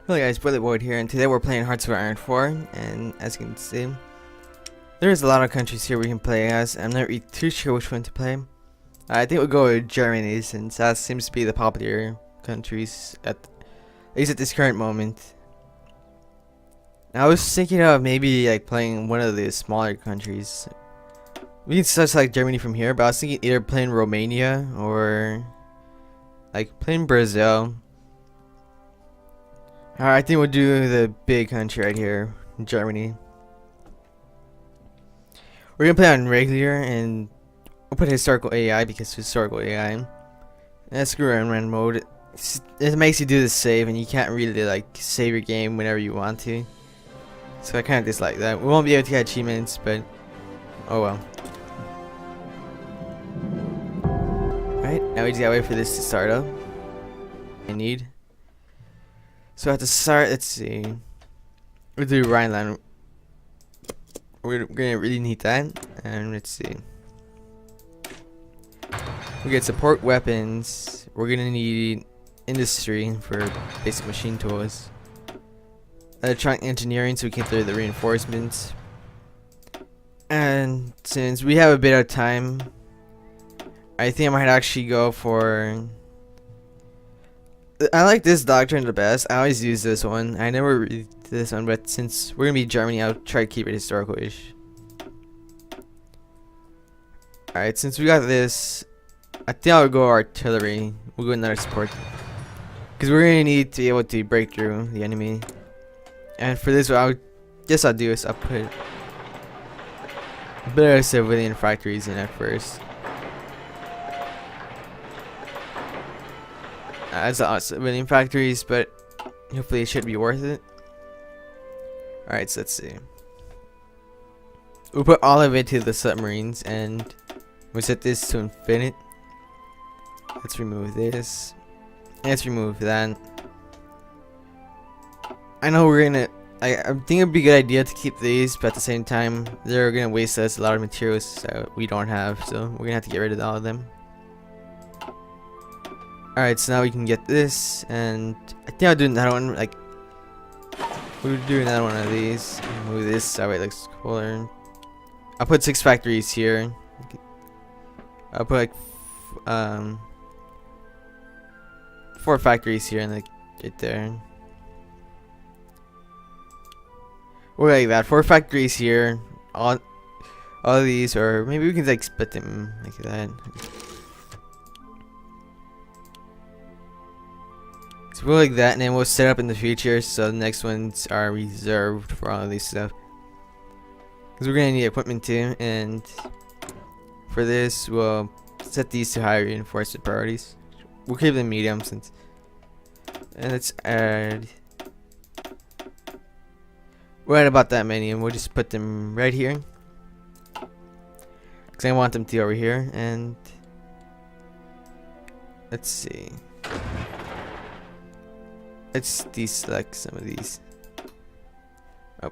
Hello guys, Bullet Void here, and today we're playing Hearts of Iron 4, and as you can see, there's a lot of countries here we can play as. I'm not really too sure which one to play. I think we'll go with Germany, since that seems to be the popular countries, at least at this current moment. I was thinking of maybe like playing one of the smaller countries. We can start like Germany from here, but I was thinking either playing Romania or like playing Brazil. I think we'll do the big country right here, Germany. We're gonna play on regular, and we'll put historical AI because historical AI. And screw around run mode. It makes you do the save, and you can't really like save your game whenever you want to. So I kind of dislike that. We won't be able to get achievements, but oh well. Alright, now we just gotta wait for this to start up. I need. So at the start, let's see. We'll do Rhineland. We're gonna really need that. And let's see. We get support weapons. We're gonna need industry for basic machine tools. Electronic engineering so we can do the reinforcements. And since we have a bit of time, I think I might actually go for... I like this doctrine the best. I always use this one. I never read this one, but since we're gonna be Germany, I'll try to keep it historical-ish. Alright, since we got this, I think I'll go artillery. We'll go another support. Because we're gonna need to be able to break through the enemy. And for this, what I'll do is I'll put a bit of civilian factories in at first. As civilian factories, but hopefully it should be worth it. Alright, so let's see. We'll put all of it to the submarines, and we'll set this to infinite. Let's remove this. Let's remove that. I know we're gonna... I think it'd be a good idea to keep these, but at the same time, they're gonna waste us a lot of materials that we don't have, so we're gonna have to get rid of all of them. Alright, so now we can get this, and I think I'll do another one, like, we'll do another one of these. Move this, that way it looks cooler. I'll put 6 factories here. I'll put like, 4 factories here, and like, right there. Or like that, 4 factories here, all of these, or maybe we can like split them like that. So we'll like that, and then we'll set up in the future so the next ones are reserved for all of these stuff. Because we're gonna need equipment too, and for this we'll set these to high reinforcement priorities. We'll keep them medium since. And let's add. We're at about that many, and we'll just put them right here. Because I want them to be over here, and let's see. Let's deselect some of these. Oh,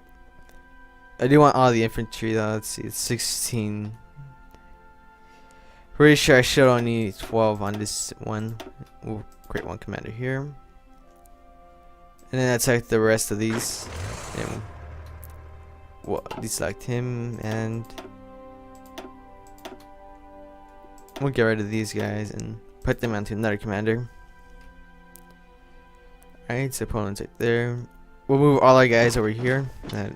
I do want all the infantry though. Let's see, it's 16. Pretty sure I should only need 12 on this one. We'll create one commander here, and then that's like the rest of these. And we'll deselect him, and we'll get rid of these guys and put them onto another commander. Alright, so opponents right there. We'll move all our guys over here that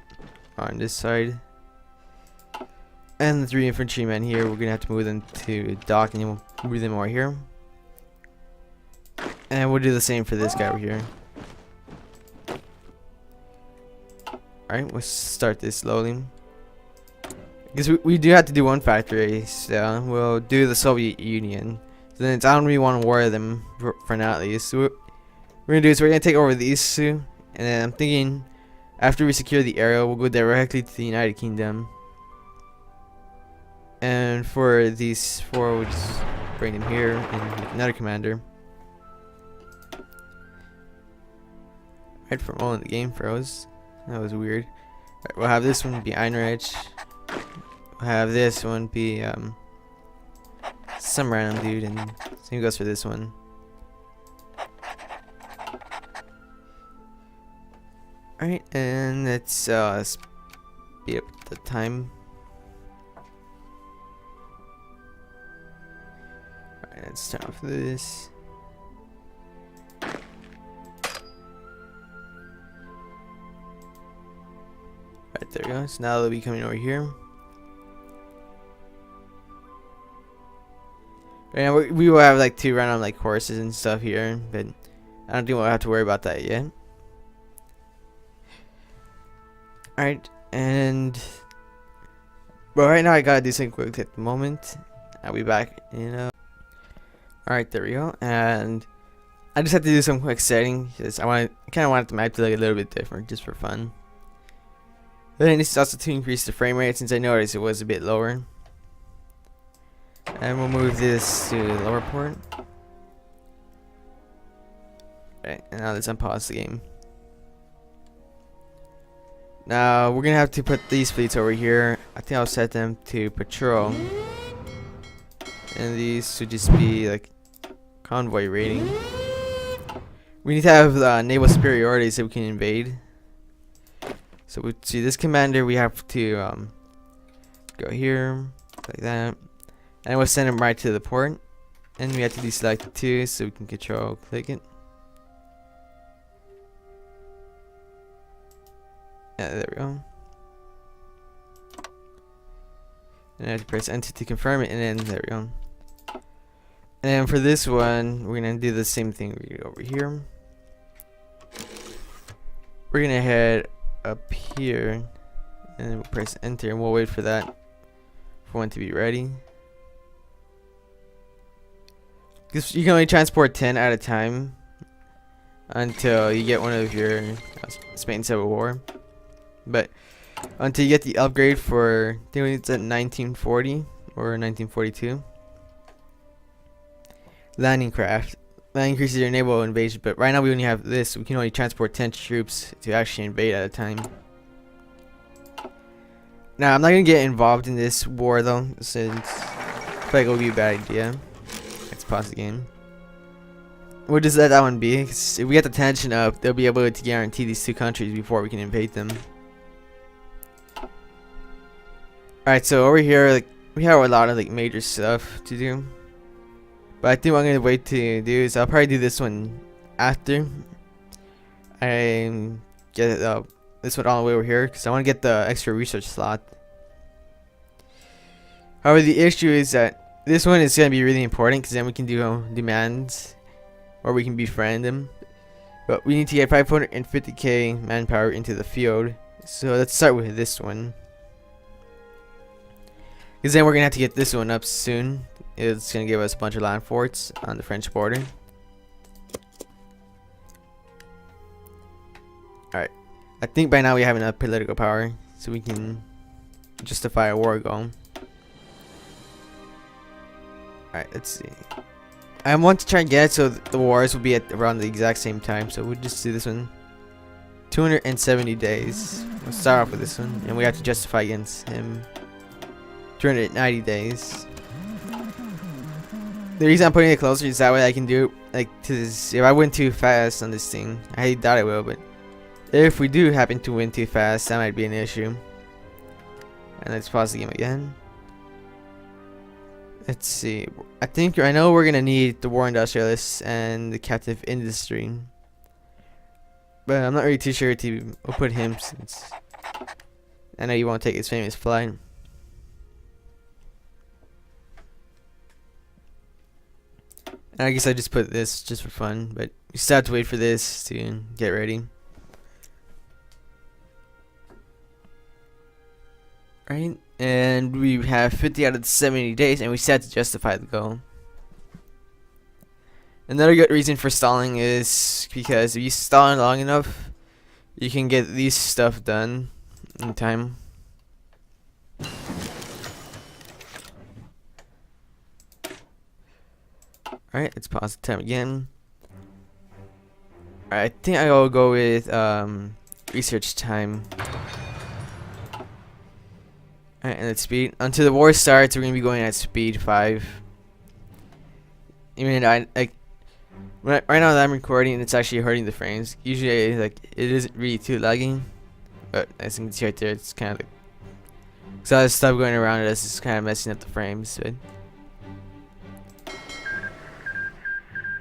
are on this side. And the 3 infantrymen here, we're gonna have to move them to dock, and we'll move them over here. And we'll do the same for this guy over here. Alright, we'll start this slowly. Because we do have to do one factory, so we'll do the Soviet Union. So then I don't really want to war with them for now at least. So we're gonna do is we're gonna take over these 2, and then I'm thinking after we secure the area, we'll go directly to the United Kingdom. And for these 4, we'll just bring them here and make another commander. Right, for a moment the game froze. That was weird. Right, we'll have this one be Einreich. We'll have this one be some random dude, and same goes for this one. Alright, and let's speed up the time. Alright, let's turn off this. Alright, there we go. So now they'll be coming over here. And we will have like 2 random like horses and stuff here, but I don't think we'll have to worry about that yet. Alright, and but right now I gotta do something quick at the moment. I'll be back, you know. Alright, there we go. And I just have to do some quick setting because I kind of want the map to look a little bit different just for fun. Then this is also to increase the frame rate since I noticed it was a bit lower. And we'll move this to the lower port. Right, and now let's unpause the game. Now we're gonna have to put these fleets over here. I think I'll set them to patrol. And these should just be like convoy raiding. We need to have naval superiority so we can invade. So we see this commander, we have to go here, like that. And we'll send him right to the port. And we have to deselect 2 so we can control click it. Yeah, there we go. And I have to press enter to confirm it, and then there we go. And then for this one, we're gonna do the same thing. We go over here. We're gonna head up here, and then we'll press enter, and we'll wait for that for one to be ready. Because you can only transport 10 at a time until you get one of your Spain Civil War. But until you get the upgrade for, I think it's at 1940 or 1942. Landing craft. That increases your naval invasion, but right now we only have this. We can only transport 10 troops to actually invade at a time. Now, I'm not going to get involved in this war though, since I feel like it would be a bad idea. Let's pause the game. We'll just let that one be, because if we get the tension up, they'll be able to guarantee these 2 countries before we can invade them. Alright, so over here, like, we have a lot of like major stuff to do. But I think what I'm gonna wait to do is I'll probably do this one after I get this one all the way over here, because I want to get the extra research slot. However, the issue is that this one is gonna be really important, because then we can do demands, or we can befriend them. But we need to get 550k manpower into the field. So let's start with this one, because then we're gonna have to get this one up soon. It's gonna give us a bunch of land forts on the French border. Alright, I think by now we have enough political power so we can justify a war goal. Alright, let's see. I want to try and get it so the wars will be at around the exact same time, so we'll just do this one. 270 days. We'll start off with this one, and we have to justify against him. 290 days. The reason I'm putting it closer is that way I can do it like to this. If I win too fast on this thing, I doubt I will, but if we do happen to win too fast, that might be an issue. And let's pause the game again. Let's see. I know we're gonna need the war industrialists and the captive industry, but I'm not really too sure to put him, since I know you won't take his famous flight. And I guess I just put this just for fun, but you still have to wait for this to get ready. Right, and we have 50 out of the 70 days, and we still have to justify the goal. Another good reason for stalling is because if you stall long enough, you can get these stuff done in time. Alright, let's pause the time again. Alright, I think I will go with research time. Alright, and let's speed. Until the war starts, we're gonna be going at speed 5. I mean, right Right now that I'm recording, it's actually hurting the frames. Usually, like, it isn't really too lagging, but as you can see right there, it's kind of like, so all this stuff going around us is kind of messing up the frames.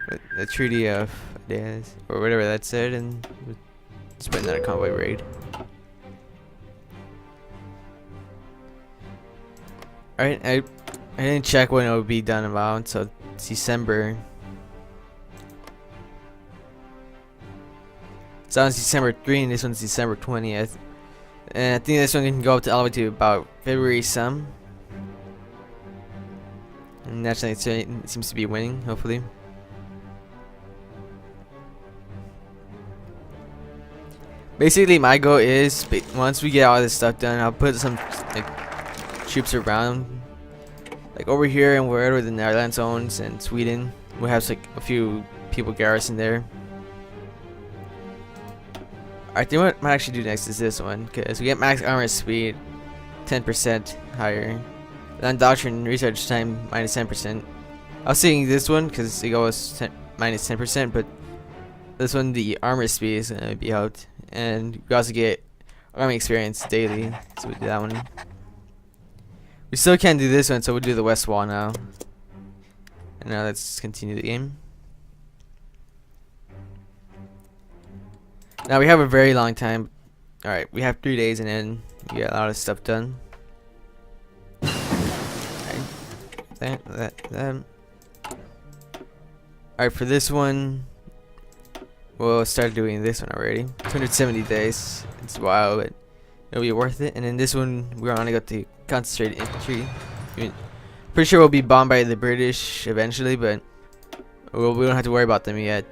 But the Treaty of Death, or whatever that said, and just putting that a convoy raid. Alright, I didn't check when it would be done about, so it's December. So that one's December 3 and this one's December 20th. And I think this one can go up to all the way to about February some. And naturally it seems to be winning, hopefully. Basically my goal is, once we get all this stuff done, I'll put some like troops around, like over here and wherever the Netherlands owns and Sweden. We'll have like a few people garrison there. I think what I might actually do next is this one, because we get max armor speed 10% higher, and doctrine research time minus 10%. I was saying this one because it goes minus 10%, but this one the armor speed is gonna be out, and we also get army experience daily. So we do that one. We still can't do this one, so we'll do the west wall now. And now let's continue the game. Now we have a very long time. Alright, we have 3 days and then we get a lot of stuff done. Alright, for this one, we'll start doing this one already. 270 days. It's wild, but it'll be worth it. And then this one, we're gonna go to concentrated infantry. I mean, pretty sure we'll be bombed by the British eventually, but we don't have to worry about them yet.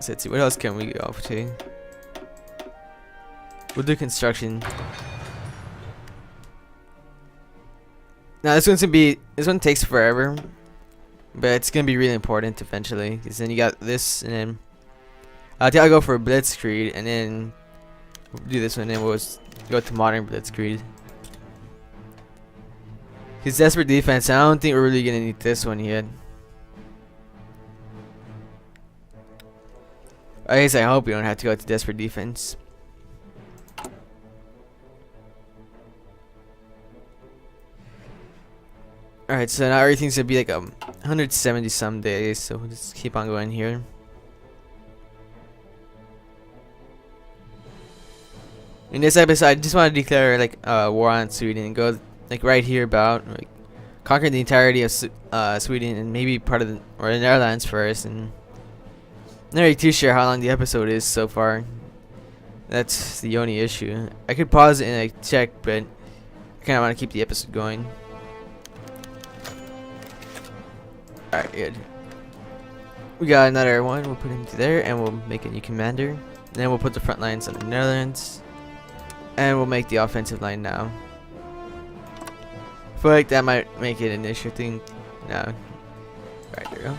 So let's see, what else can we go off to? We'll do construction. Now this one takes forever, but it's gonna be really important eventually. Because then you got this, and then I think I'll go for a blitzkrieg, and then we'll do this one, and then we'll go to modern blitzkrieg. Because desperate defense, I don't think we're really gonna need this one yet. I guess I hope we don't have to go to desperate defense. Alright, so now everything's gonna be like 170 some days, so we'll just keep on going here. In this episode, I just want to declare like war on Sweden and go like right here about like conquer the entirety of Sweden and maybe part of the Netherlands first. And I'm not really too sure how long the episode is so far. That's the only issue. I could pause it and like check, but I kind of want to keep the episode going. Alright, good. We got another one. We'll put him to there, and we'll make a new commander. And then we'll put the front lines on the Netherlands, and we'll make the offensive line now. I feel like that might make it an issue thing. No. Right, there we go.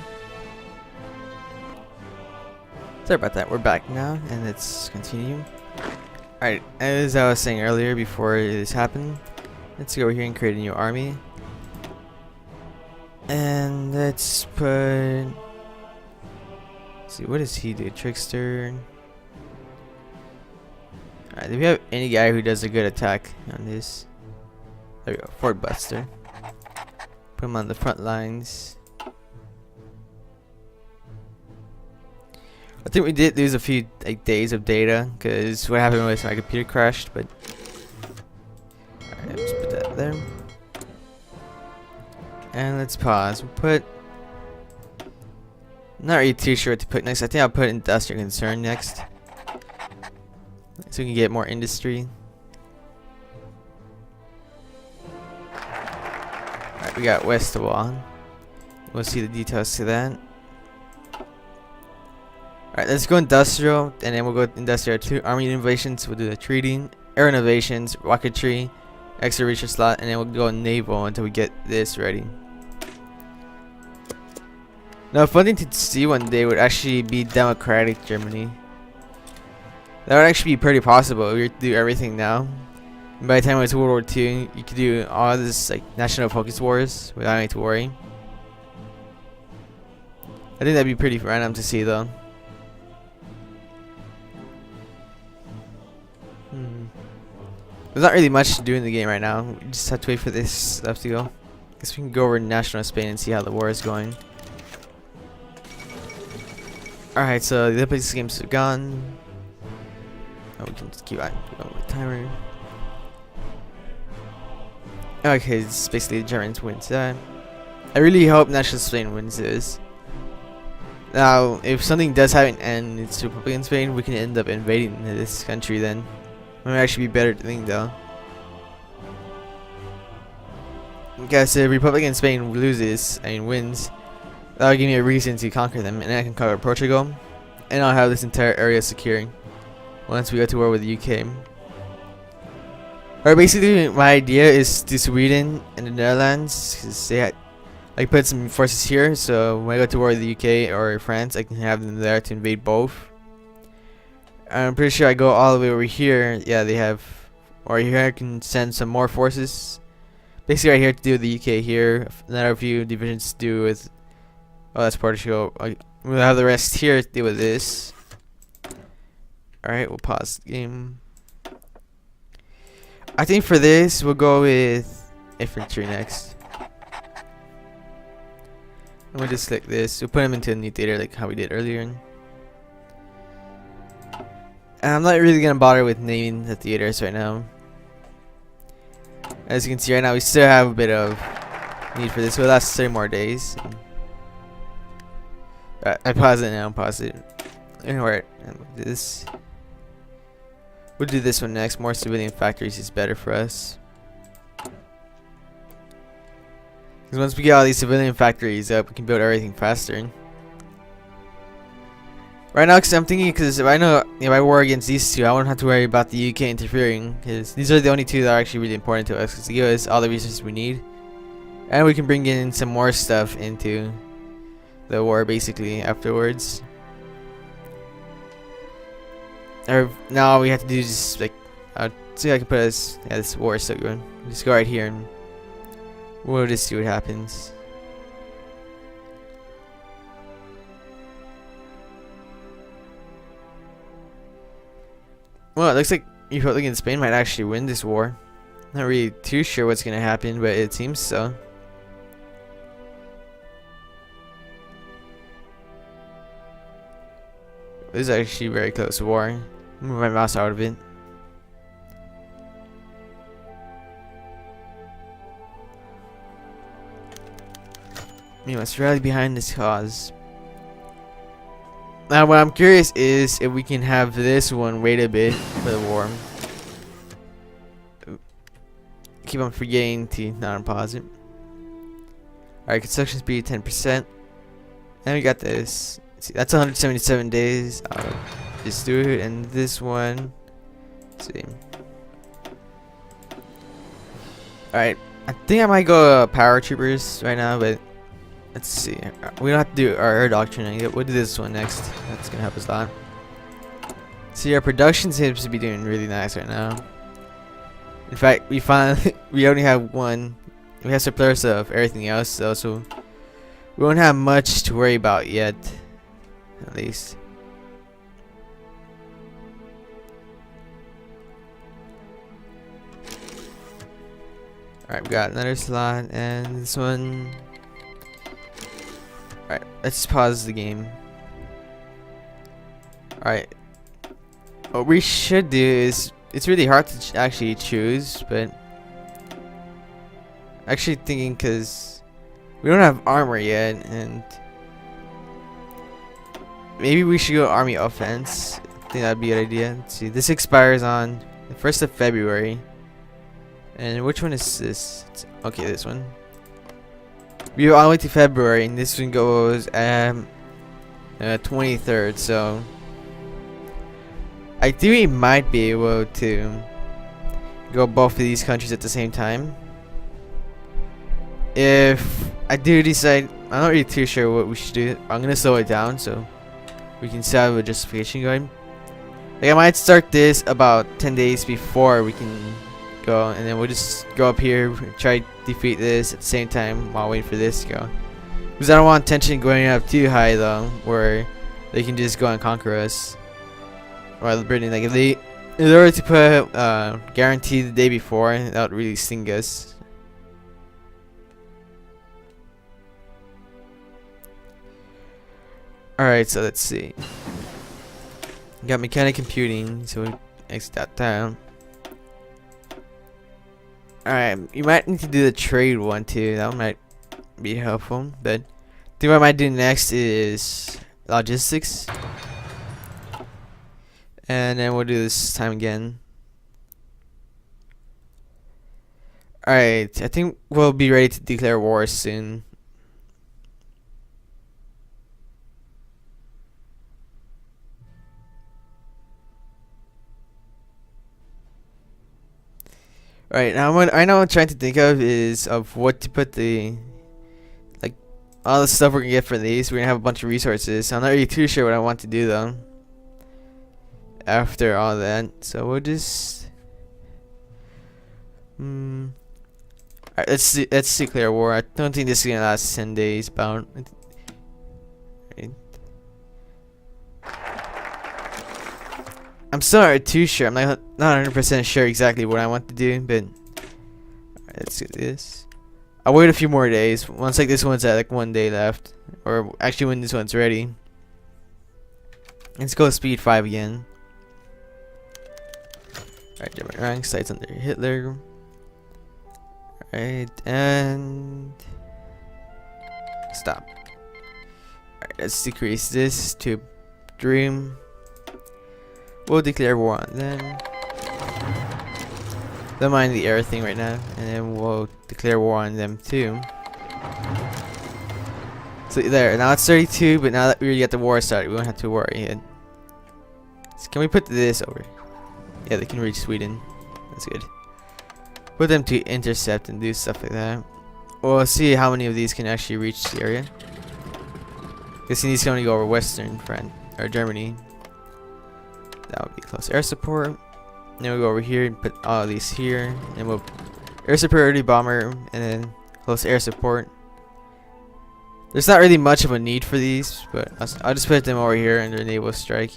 Sorry about that. We're back now, and let's continue. Alright, as I was saying earlier before this happened, let's go over here and create a new army. And let's put... Let's see, what does he do? Trickster. Alright, do we have any guy who does a good attack on this? There we go, Fort Buster. Put him on the front lines. I think we did lose a few like days of data because what happened was my computer crashed, but alright, let's put that there. And let's pause. We'll put, not really too sure what to put next. I think I'll put industrial concern next, so we can get more industry. Alright, we got west wall. We'll see the details to that. Alright, let's go industrial, and then we'll go industrial 2. Army innovations, we'll do the treaty. Air innovations, rocketry, extra research slot, and then we'll go naval until we get this ready. Now, a fun thing to see one day would actually be democratic Germany. That would actually be pretty possible. We do everything now. And by the time it's World War II, you could do all this like national focus wars without having to worry. I think that'd be pretty random to see though. There's not really much to do in the game right now. We just have to wait for this stuff to go. Guess we can go over to National Spain and see how the war is going. Alright, so the Olympics games are gone. Oh, we can just keep on going with timer. Okay, it's basically the Germans wins that. I really hope National Spain wins this. Now, if something does happen and it's Republican Spain, we can end up invading this country then. It might actually be better thing though. Because if Republican Spain loses and wins, that'll give me a reason to conquer them, and I can conquer Portugal, and I'll have this entire area secure once we go to war with the UK. Or basically, my idea is to Sweden and the Netherlands, because they had, I put some forces here, so when I go to war with the UK or France, I can have them there to invade both. I'm pretty sure I go all the way over here. Yeah, they have, or here I can send some more forces. Basically, right here to do with the UK here. Another few divisions to do with. Oh, that's Portugal. We'll have the rest here to deal with this. Alright, we'll pause the game. I think for this, we'll go with infantry next. And we'll just click this. We'll put them into a new theater like how we did earlier. And I'm not really gonna bother with naming the theaters right now. As you can see right now, we still have a bit of need for this. Will last 30 more days. I pause it now. Pause it. Alright, this. We'll do this one next. More civilian factories is better for us. Because once we get all these civilian factories up, we can build everything faster. Right now, cause I'm thinking, because if I know if I war against these two, I won't have to worry about the UK interfering, because these are the only two that are actually really important to us, because they give us all the resources we need, and we can bring in some more stuff into the war basically afterwards. Or now all we have to do is just like, see if I can put us. Yeah, this war is so good. Just go right here and we'll just see what happens. Well, it looks like Republican Spain might actually win this war. Not really too sure what's gonna happen, but it seems so. This is actually a very close war. Move my mouse out of it. We must rally behind this cause. Now, what I'm curious is if we can have this one wait a bit for the war. Keep on forgetting to not unpause it. Alright, construction speed 10%. And we got this. See, that's 177 days. I'll just do it. And this one. Let's see. Alright, I think I might go paratroopers right now, but let's see. We don't have to do our air doctrine. We'll do this one next. That's gonna help us a lot. See, our production seems to be doing really nice right now. In fact, we finally we only have one. We have surplus of everything else, though, so we won't have much to worry about yet, at least. Alright, we got another slot, and this one. Alright, let's pause the game. Alright. What we should do is, it's really hard to actually choose, but actually thinking, because we don't have armor yet, and maybe we should go army offense. I think that'd be a good idea. Let's see, this expires on the 1st of February. And which one is this? Okay, this one. We go all the way to February, and this one goes 23rd, so I think we might be able to go both of these countries at the same time. If I do decide, I'm not really too sure what we should do. I'm gonna slow it down so we can still have a justification going. Like, I might start this about 10 days before we can go, and then we'll just go up here, try to defeat this at the same time while waiting for this to go. Because I don't want tension going up too high though, where they can just go and conquer us. While Britain, like if they were to put guarantee the day before, that would really sting us. Alright, so let's see. Got mechanic computing, so we exit that down. Alright, you might need to do the trade one too. That one might be helpful. But I think what I might do next is logistics. And then we'll do this time again. Alright, I think we'll be ready to declare war soon. Right now, what I know I'm trying to think of is of what to put the, like, all the stuff we're gonna get for these. We're gonna have a bunch of resources. So I'm not really too sure what I want to do though. After all that, so we'll just, alright, let's declare war. I don't think this is gonna last 10 days. About. Right. I'm still not too sure. I'm not 100% sure exactly what I want to do, but alright, let's do this. I'll wait a few more days. Once like this one's at like 1 day left, or actually when this one's ready. Let's go speed 5 again. Alright, German Reich sites under Hitler. Alright, and stop. Alright, let's decrease this to dream. We'll declare war on them. Don't mind the air thing right now, and then we'll declare war on them too. So there, now it's 32, but now that we already got the war started, we won't have to worry yet. So can we put this over? Yeah, they can reach Sweden. That's good. Put them to intercept and do stuff like that. We'll see how many of these can actually reach the area. Guessing these can only go over Western France or Germany. That would be close air support. Then we'll go over here and put all of these here, and we'll air superiority bomber, and then close air support. There's not really much of a need for these, but I'll just put them over here under naval strike.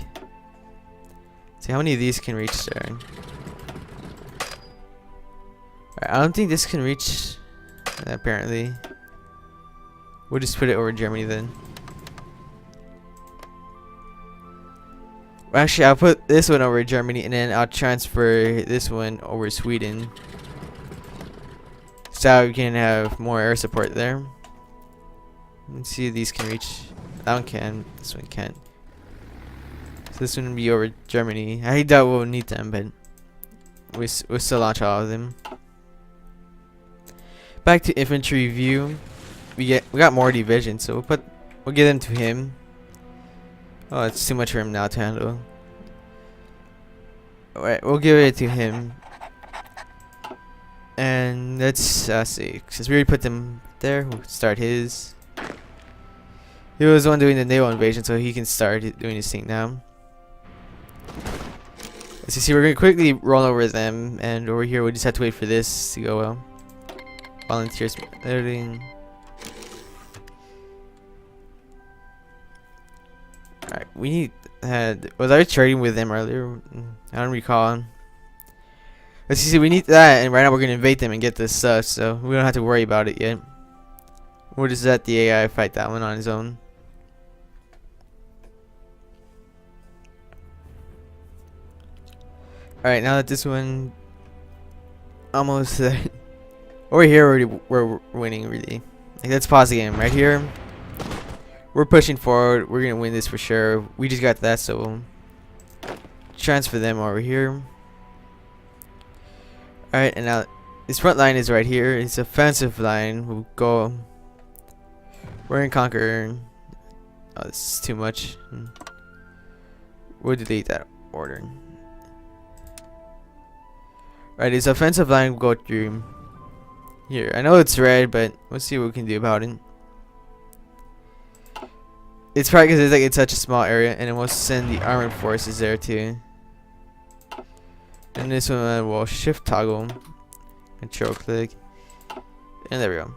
See how many of these can reach there. Alright, I don't think this can reach. Apparently, we'll just put it over Germany then. Actually, I'll put this one over Germany, and then I'll transfer this one over Sweden. So we can have more air support there. Let's see if these can reach. That one can. This one can't. So this one will be over Germany. I doubt we'll need them, but we'll still launch all of them. Back to infantry view. We got more divisions, so we'll give them to him. Oh, it's too much for him now to handle. Alright, we'll give it to him. And let's see, since we already put them there, we'll start his. He was the one doing the naval invasion, so he can start doing his thing now. As you see, we're going to quickly roll over them, and over here we just have to wait for this to go well. Volunteers loading. Alright, we need. Was I trading with them earlier? I don't recall. Let's see, we need that, and right now we're gonna invade them and get this stuff, so we don't have to worry about it yet. We'll just let the AI fight that one on his own. Alright, now that this one almost over here we're winning really. Like, let's pause the game right here. We're pushing forward. We're gonna win this for sure. We just got that, so we'll transfer them over here. Alright, and now this front line is right here. It's offensive line. We'll go. We're gonna conquer. Oh, this is too much. We'll delete that order. Right, his offensive line will go through here. I know it's red, but let's see what we can do about it. It's probably because it's such a small area, and then we'll send the armored forces there too. And this one will shift toggle, control click, and there we go.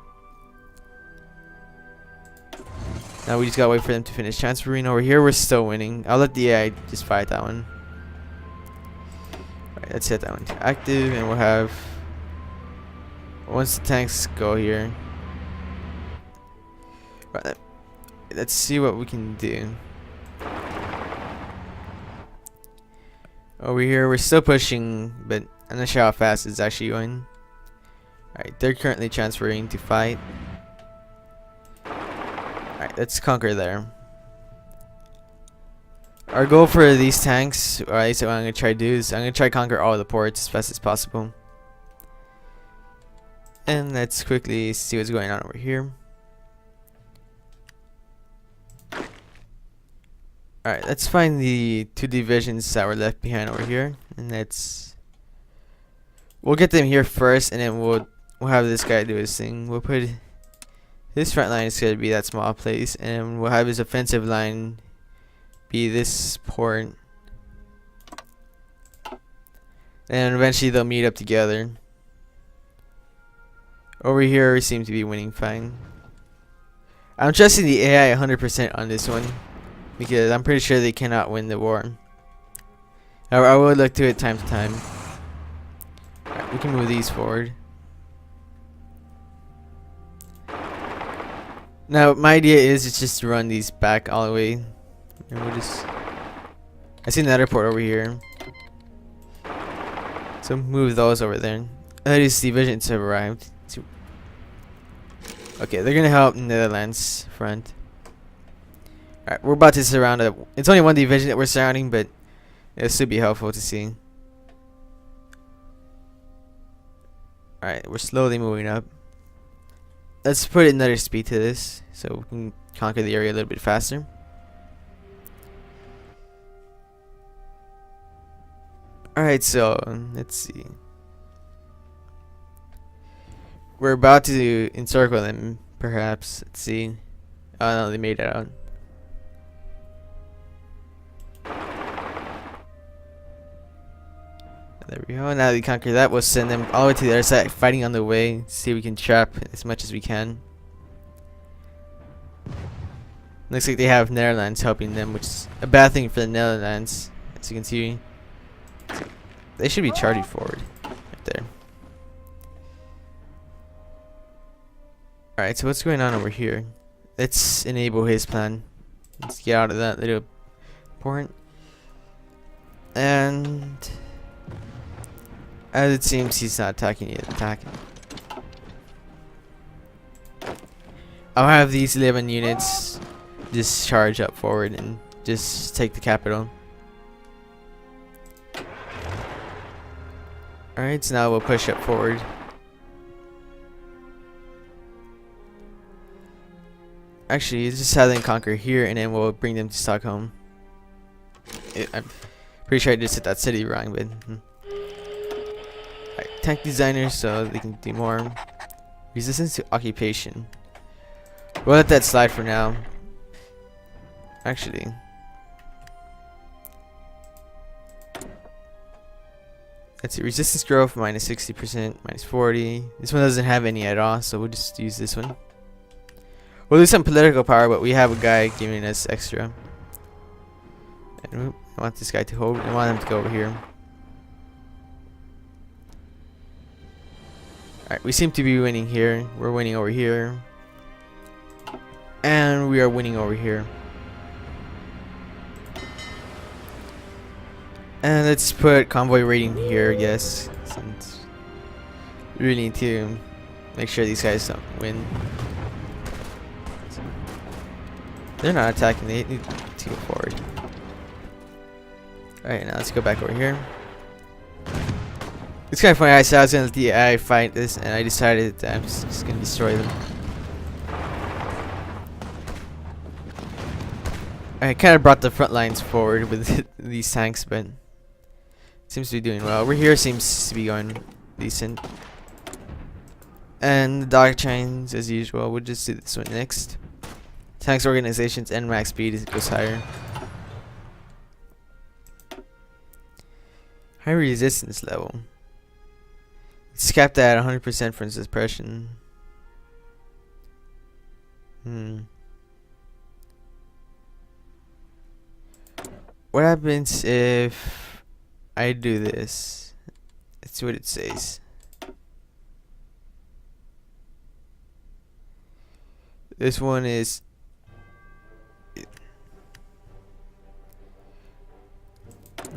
Now we just gotta wait for them to finish transferring. Over here, we're still winning. I'll let the AI just fight that one. Alright, let's set that one to active, and we'll have, once the tanks go here, right, let's see what we can do. Over here, we're still pushing, but I'm not sure how fast it's actually going. Alright, they're currently transferring to fight. Alright, let's conquer there. Our goal for these tanks, or at least what I'm going to try to do, is I'm going to try to conquer all the ports as fast as possible. And let's quickly see what's going on over here. Alright, let's find the 2 divisions that were left behind over here. And we'll get them here first, and then we'll have this guy do his thing. We'll put his front line is going to be that small place, and we'll have his offensive line be this port. And eventually they'll meet up together. Over here we seem to be winning fine. I'm trusting the AI 100% on this one, because I'm pretty sure they cannot win the war. I will look to it time to time. Right, we can move these forward. Now my idea is just to run these back all the way, and we'll just, I see another port over here, so move those over there. These divisions have arrived. Okay, they're gonna help Netherlands front. Alright, we're about to surround it. It's only one division that we're surrounding, but it should be helpful to see. Alright, we're slowly moving up. Let's put another speed to this, so we can conquer the area a little bit faster. Alright, so let's see. We're about to encircle them, perhaps. Let's see. Oh no, they made it out. There we go. Now that we conquer that, we'll send them all the way to the other side, fighting on the way. See if we can trap as much as we can. Looks like they have Netherlands helping them, which is a bad thing for the Netherlands. As you can see, they should be charging forward right there. Alright, so what's going on over here? Let's enable his plan. Let's get out of that little port. And as it seems, he's not attacking yet. Attacking. I'll have these 11 units just charge up forward and just take the capital. Alright, so now we'll push up forward. Actually, just have them conquer here, and then we'll bring them to Stockholm. I'm pretty sure I just hit that city wrong, but Alright, tank designers, so they can do more. Resistance to occupation. We'll let that slide for now. Actually, let's see. Resistance growth minus 60%, minus 40. This one doesn't have any at all, so we'll just use this one. We'll lose some political power, but we have a guy giving us extra. And I want this guy to hold. I want him to go over here. Alright, we seem to be winning here. We're winning over here. And we are winning over here. And let's put convoy rating here, I guess. Since we really need to make sure these guys don't win. They're not attacking, they need to go forward. Alright, now let's go back over here. It's kind of funny, I said I was going to let the AI fight this, and I decided that I'm just going to destroy them. I kind of brought the front lines forward with these tanks, but it seems to be doing well. Over here seems to be going decent. And the dog trains, as usual, we'll just do this one next. Tanks organizations and max speed goes higher. High resistance level. It's capped at 100% for suppression. what happens if I do this? Let's see what it says. This one is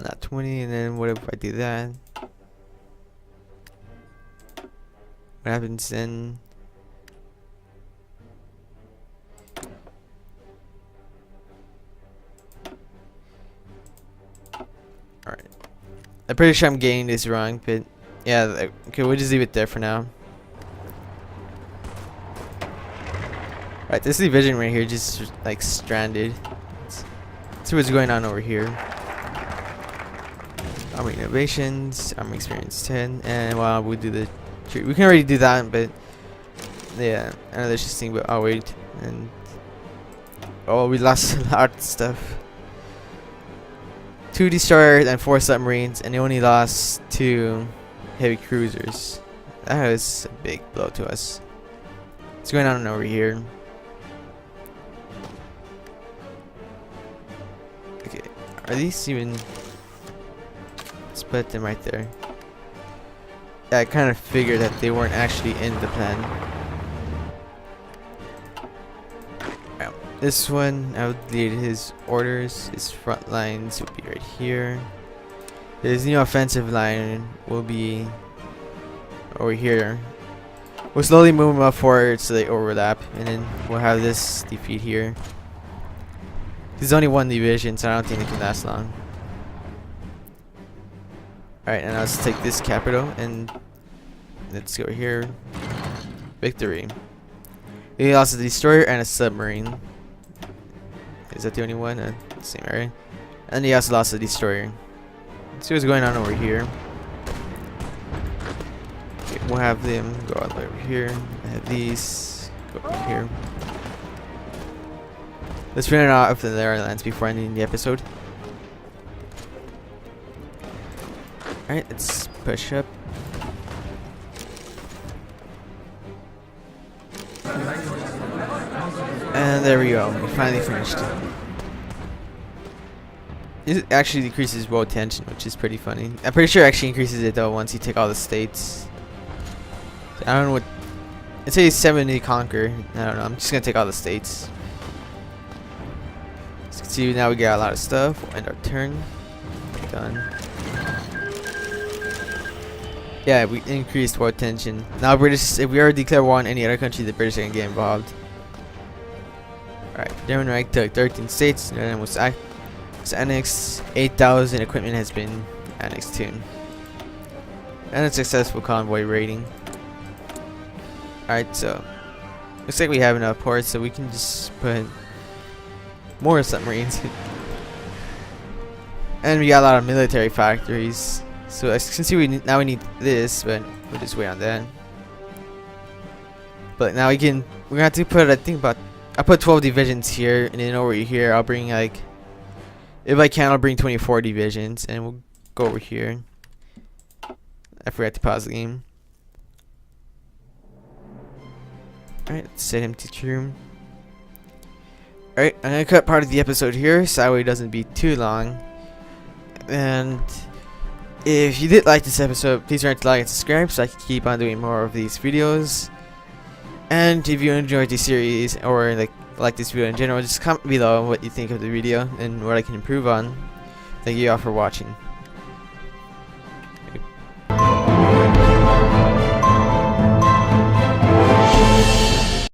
not 20, and then what if I do that? What happens then? Alright. I'm pretty sure I'm getting this wrong, but yeah, okay, we'll just leave it there for now. Alright, this division right here just like stranded. Let's see what's going on over here. Army innovations, army experience 10, and well, we do the we can already do that, but yeah, I know there's just thing, but I'll wait. And oh, we lost a lot of stuff. 2 destroyers and 4 submarines, and they only lost 2 heavy cruisers. That was a big blow to us. What's going on over here? Okay, are these even? Let's put them right there. Yeah, I kind of figured that they weren't actually in the plan. Right, this one, I would delete his orders. His front lines would be right here. His new offensive line will be over here. We'll slowly move them up forward so they overlap, and then we'll have this defeat here. There's only 1 division, so I don't think it can last long. Alright, and let's take this capital and let's go here. Victory. He lost a destroyer and a submarine. Is that the only one? Same, right? And he also lost a destroyer. Let's see what's going on over here. Okay, we'll have them go all the way over here. I have these go over here. Let's run it off the Netherlands before ending the episode. Alright, let's push up. And there we go. We finally finished. It actually decreases world tension, which is pretty funny. I'm pretty sure it actually increases it though once you take all the states. So I don't know what. It says 70 conquer. I don't know. I'm just gonna take all the states. As you can see, now we got a lot of stuff. We'll end our turn. Done. Yeah, we increased world tension. Now British, if we ever declare war on any other country, the British are gonna get involved. Alright, German Reich took 13 states, and then was annexed. 8,000 equipment has been annexed too. And a successful convoy raiding. Alright, so looks like we have enough ports, so we can just put more submarines. And we got a lot of military factories. So as you can see, now we need this, but we'll just wait on that. But now we're gonna have to put, I think I'll put 12 divisions here, and then over here I'll bring like, if I can, I'll bring 24 divisions, and we'll go over here. I forgot to pause the game. Alright, let's set him to true. Alright, I'm gonna cut part of the episode here so that way it doesn't be too long. And if you did like this episode, please remember to like and subscribe so I can keep on doing more of these videos. And if you enjoyed this series or like this video in general, just comment below what you think of the video and what I can improve on. Thank you all for watching.